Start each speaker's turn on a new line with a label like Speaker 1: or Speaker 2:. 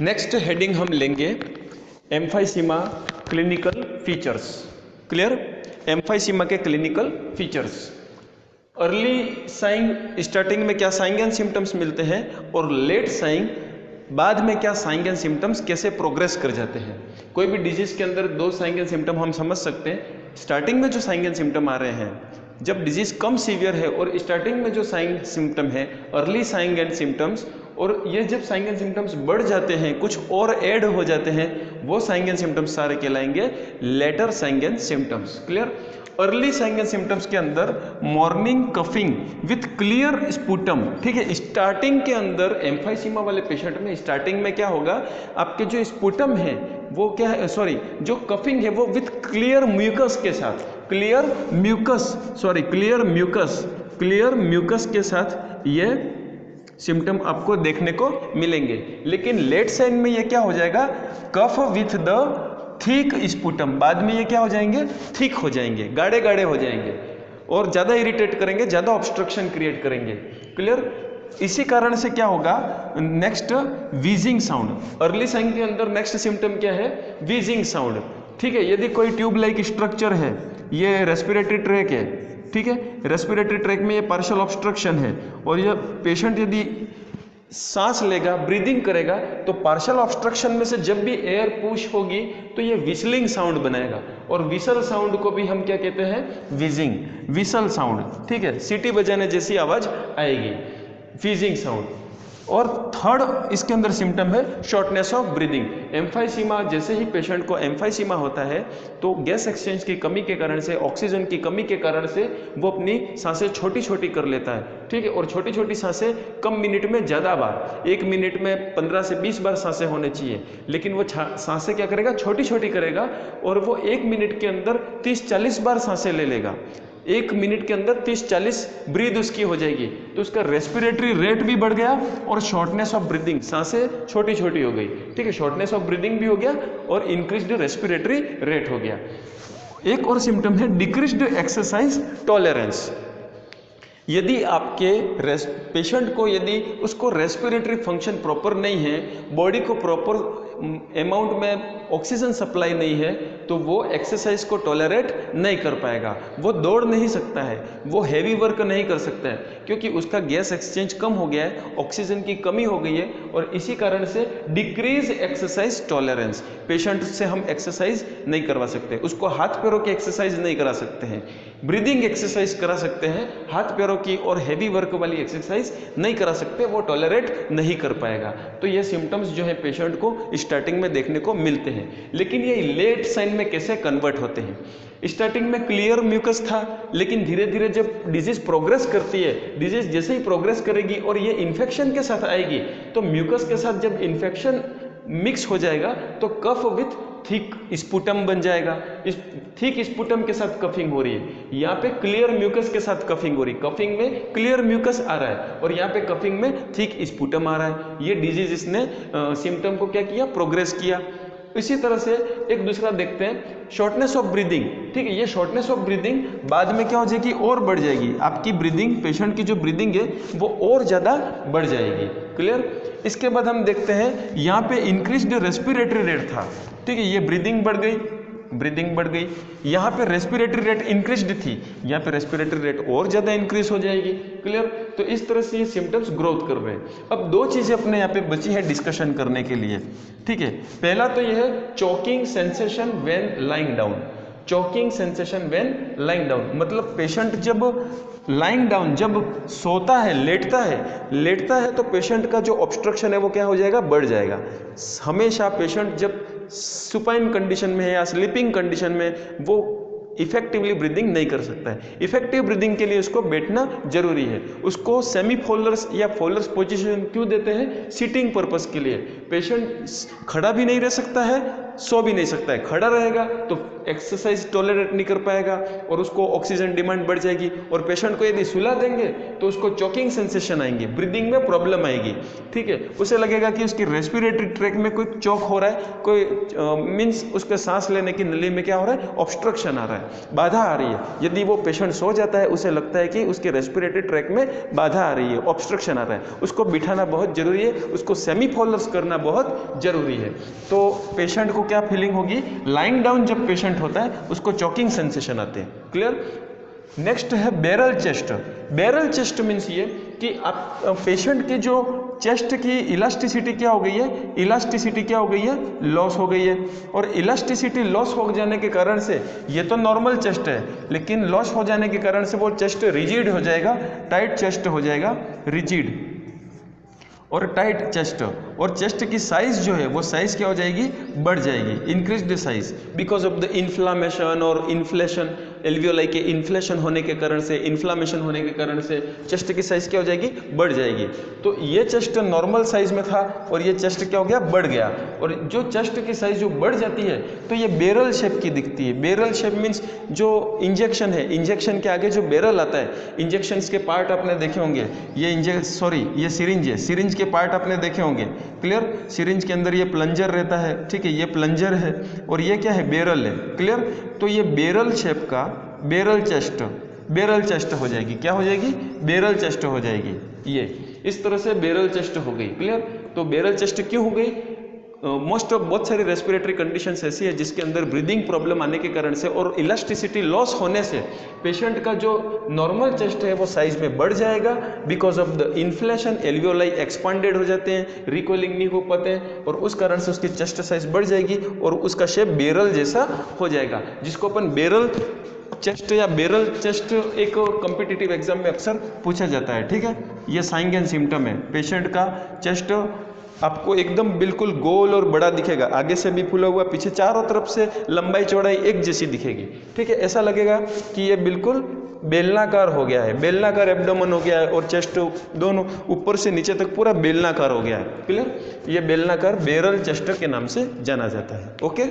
Speaker 1: Next heading हम लेंगे emphysema clinical features. Clear? Emphysema के clinical features. Early sign starting में क्या साइन एंड सिम्टम्स मिलते हैं और लेट साइन बाद में क्या साइन एंड सिम्टम्स कैसे प्रोग्रेस कर जाते हैं। कोई भी डिजीज के अंदर दो साइन एंड सिम्टम हम समझ सकते हैं। स्टार्टिंग में जो साइन एंड सिम्टम आ रहे हैं, जब डिजीज कम सीवियर है, और स्टार्टिंग में जो साइन सिम्टम है अर्ली साइन एंड सिम्टम्स, और ये जब साइन एंड सिम्टम्स बढ़ जाते हैं, कुछ और ऐड हो जाते हैं, वो साइन एंड सिम्टम्स सारे कहलाएंगे later sign and symptoms. Clear? Early sign and symptoms के अंदर morning coughing with clear sputum. ठीक है, स्टार्टिंग के अंदर एम्फाइसीमा वाले पेशेंट में स्टार्टिंग में क्या होगा, आपके जो स्पुटम है वो क्या है, सॉरी, जो कफिंग है वो विथ क्लियर म्यूकस के साथ, क्लियर म्यूकस के साथ ये सिम्टम आपको देखने को मिलेंगे। लेकिन लेट साइन में ये क्या हो जाएगा, cough with the thick sputum, बाद में ये क्या हो जाएंगे, थिक हो जाएंगे, गाढ़े गाढ़े हो जाएंगे और ज़्यादा इरिटेट करेंगे, ज़्यादा ऑब्स्ट्रक्शन क्रिएट करेंगे। क्लियर? इसी कारण से क्या होगा, next wheezing sound. Early sign के अंदर नेक्स्ट सिम्टम क्या है, वीजिंग साउंड। ठीक है, यदि कोई ट्यूब लाइक स्ट्रक्चर है, ये रेस्पिरेटरी ट्रैक है, ठीक है, रेस्पिरेटरी ट्रैक में ये पार्शियल ऑब्स्ट्रक्शन है, और यह पेशेंट यदि सांस लेगा, ब्रीदिंग करेगा, तो पार्शियल ऑब्स्ट्रक्शन में से जब भी एयर पुश होगी तो ये विसलिंग साउंड बनाएगा, और विसल साउंड को भी हम क्या कहते हैं, विजिंग, विसल साउंड। ठीक है, सीटी बजाने जैसी आवाज आएगी, विजिंग साउंड। और थर्ड इसके अंदर सिम्टम है शॉर्टनेस ऑफ ब्रीदिंग। एम्फाइसीमा, जैसे ही पेशेंट को एम्फाइसीमा होता है तो गैस एक्सचेंज की कमी के कारण से, ऑक्सीजन की कमी के कारण से वो अपनी सांसें छोटी छोटी कर लेता है। ठीक है, और छोटी छोटी सांसें कम मिनट में ज़्यादा बार, 1 मिनट में 15 से 20 बार सांसें होने चाहिए, लेकिन वो सांसें क्या करेगा, छोटी छोटी करेगा, और वो 1 मिनट के अंदर 30-40 बार सांसें ले लेगा। 1 मिनट के अंदर 30-40 ब्रीद उसकी हो जाएगी, तो उसका रेस्पिरेटरी रेट भी बढ़ गया और शॉर्टनेस ऑफ ब्रीदिंग, सांसें छोटी छोटी हो गई। ठीक है, शॉर्टनेस ऑफ ब्रीदिंग भी हो गया और इंक्रीज्ड रेस्पिरेटरी रेट हो गया। एक और सिम्टम है डिक्रीज्ड एक्सरसाइज टॉलरेंस। यदि आपके पेशेंट को, यदि उसको रेस्पिरेटरी फंक्शन प्रॉपर नहीं है, बॉडी को प्रॉपर अमाउंट में ऑक्सीजन सप्लाई नहीं है, तो वो एक्सरसाइज को टॉलरेट नहीं कर पाएगा, वो दौड़ नहीं सकता है, वो हैवी वर्क नहीं कर सकता है, क्योंकि उसका गैस एक्सचेंज कम हो गया है, ऑक्सीजन की कमी हो गई है, और इसी कारण से डिक्रीज एक्सरसाइज टॉलरेंस। पेशेंट से हम एक्सरसाइज नहीं करवा सकते, उसको हाथ पैरों की एक्सरसाइज नहीं करा सकते हैं, ब्रीदिंग एक्सरसाइज करा सकते हैं, हाथ पैरों की और हैवी वर्क वाली एक्सरसाइज नहीं करा सकते, वो टॉलरेट नहीं कर पाएगा। तो ये सिम्टम्स जो है पेशेंट को स्टार्टिंग में देखने को मिलते हैं। लेकिन ये लेट साइन में कैसे कन्वर्ट होते हैं? स्टार्टिंग में क्लियर म्यूकस था, लेकिन धीरे धीरे जब डिजीज प्रोग्रेस करती है, डिजीज जैसे ही प्रोग्रेस करेगी और ये इन्फेक्शन के साथ आएगी, तो म्यूकस के साथ जब इन्फेक्शन मिक्स हो जाएगा तो कफ विथ थिक स्पुटम बन जाएगा। इस थिक स्पुटम के साथ कफिंग हो रही है, यहाँ पे क्लियर म्यूकस के साथ कफिंग हो रही है, कफिंग में क्लियर म्यूकस आ रहा है और यहाँ पे कफिंग में थिक स्पुटम आ रहा है। ये डिजीज इसने सिम्टम को क्या किया, प्रोग्रेस किया। इसी तरह से एक दूसरा देखते हैं, शॉर्टनेस ऑफ ब्रीदिंग। ठीक है, ये शॉर्टनेस ऑफ ब्रीदिंग बाद में क्या हो जाएगी, और बढ़ जाएगी, आपकी ब्रीदिंग, पेशेंट की जो ब्रीदिंग है वो और ज़्यादा बढ़ जाएगी। क्लियर? इसके बाद हम देखते हैं, यहाँ पे इंक्रीज्ड रेस्पिरेटरी रेट था। ठीक है, ये ब्रीदिंग बढ़ गई, ब्रीदिंग बढ़ गई, यहाँ पे रेस्पिरेटरी रेट इंक्रीज्ड थी, यहाँ पे रेस्पिरेटरी रेट और ज़्यादा इंक्रीज हो जाएगी। क्लियर? तो इस तरह से ये सिम्टम्स ग्रोथ कर रहे हैं। अब दो चीज़ें अपने यहाँ पे बची है डिस्कशन करने के लिए। ठीक है, पहला तो ये है choking sensation when lying down. Choking sensation when lying down मतलब पेशेंट जब लाइंग डाउन, जब सोता है, लेटता है तो पेशेंट का जो ऑब्स्ट्रक्शन है वो क्या हो जाएगा, बढ़ जाएगा। हमेशा पेशेंट जब सुपाइन कंडीशन में है या स्लीपिंग कंडीशन में, वो इफेक्टिवली ब्रीदिंग नहीं कर सकता है। इफेक्टिव ब्रीदिंग के लिए उसको बैठना जरूरी है। उसको सेमी फोल्डर्स या फोल्डर्स पोजीशन क्यों देते हैं, सीटिंग पर्पस के लिए। पेशेंट खड़ा भी नहीं रह सकता है, सो भी नहीं सकता है, खड़ा रहेगा तो एक्सरसाइज टॉलरेट नहीं कर पाएगा और उसको ऑक्सीजन डिमांड बढ़ जाएगी, और पेशेंट को यदि सुला देंगे तो उसको चोकिंग सेंसेशन आएंगे, ब्रीदिंग में प्रॉब्लम आएगी, ठीक है। उसे लगेगा कि उसकी रेस्पिरेटरी ट्रैक में कोई चौक हो रहा है, कोई मीन्स उसके सांस लेने की नली में क्या हो रहा है, ऑब्स्ट्रक्शन आ रहा है, बाधा आ रही है। यदि वो पेशेंट सो जाता है उसे लगता है कि उसके रेस्पिरेटरी ट्रैक में बाधा आ रही है, ऑब्स्ट्रक्शन आ रहा है, उसको बिठाना बहुत जरूरी है, उसको सेमीफोलर्स करना बहुत जरूरी है। तो पेशेंट को क्या फीलिंग होगी, लाइंग डाउन जब पेशेंट होता है उसको चॉकिंग सेंसेशन आते हैं। क्लियर। नेक्स्ट है barrel chest. Barrel chest means ये कि आप पेशेंट की जो चेस्ट की इलास्टिसिटी क्या हो गई है, इलास्टिसिटी क्या हो गई है, लॉस हो गई है। और इलास्टिसिटी लॉस हो जाने के कारण से, ये तो नॉर्मल चेस्ट है, लेकिन लॉस हो जाने के कारण से वो चेस्ट रिजिड हो जाएगा, टाइट चेस्ट हो जाएगा, रिजिड और टाइट चेस्ट। और चेस्ट की साइज जो है वो साइज क्या हो जाएगी, बढ़ जाएगी, increase the size because of the inflammation और इन्फ्लेशन। एल्वियोलाई के इन्फ्लेशन होने के कारण से, इन्फ्लामेशन होने के कारण से चेस्ट की साइज क्या हो जाएगी, बढ़ जाएगी। तो ये चेस्ट नॉर्मल साइज में था और ये चेस्ट क्या हो गया, बढ़ गया। और जो चेस्ट की साइज जो बढ़ जाती है तो ये बैरल शेप की दिखती है। बैरल शेप मीन्स जो इंजेक्शन है, इंजेक्शन के आगे जो बैरल आता है, इंजेक्शन के पार्ट आपने देखे होंगे, ये सिरिंज है, सिरिंज के पार्ट आपने देखे होंगे। क्लियर। सिरिंज के अंदर ये प्लंजर रहता है, ठीक है, ये प्लंजर है और ये क्या है, बैरल है। क्लियर। तो ये बैरल शेप का बैरल चेस्ट हो जाएगी, क्या हो जाएगी, बैरल चेस्ट हो जाएगी। ये इस तरह से बैरल चेस्ट हो गई। क्लियर। तो बैरल चेस्ट क्यों हो गई, मोस्ट ऑफ बहुत सारी रेस्पिरेटरी कंडीशंस ऐसी है जिसके अंदर ब्रीदिंग प्रॉब्लम आने के कारण से और इलास्टिसिटी लॉस होने से पेशेंट का जो नॉर्मल चेस्ट है वो साइज में बढ़ जाएगा because of the inflation. Alveoli expanded हो जाते हैं, रिकॉइलिंग नहीं हो पाते हैं और उस कारण से उसकी चेस्ट साइज बढ़ जाएगी और उसका शेप बैरल जैसा हो जाएगा, जिसको अपन बैरल चेस्ट या बैरल चेस्ट एक कॉम्पिटिटिव एग्जाम में अक्सर पूछा जाता है। ठीक है, ये साइन एंड सिम्टम है। पेशेंट का चेस्ट आपको एकदम बिल्कुल गोल और बड़ा दिखेगा, आगे से भी फूला हुआ, पीछे चारों तरफ से लंबाई चौड़ाई एक जैसी दिखेगी। ठीक है, ऐसा लगेगा कि ये बिल्कुल बेलनाकार हो गया है, बेलनाकार एब्डोमेन हो गया है और चेस्ट दोनों ऊपर से नीचे तक पूरा बेलनाकार हो गया है। क्लियर। ये बेलनाकार बैरल चेस्ट के नाम से जाना जाता है। ओके।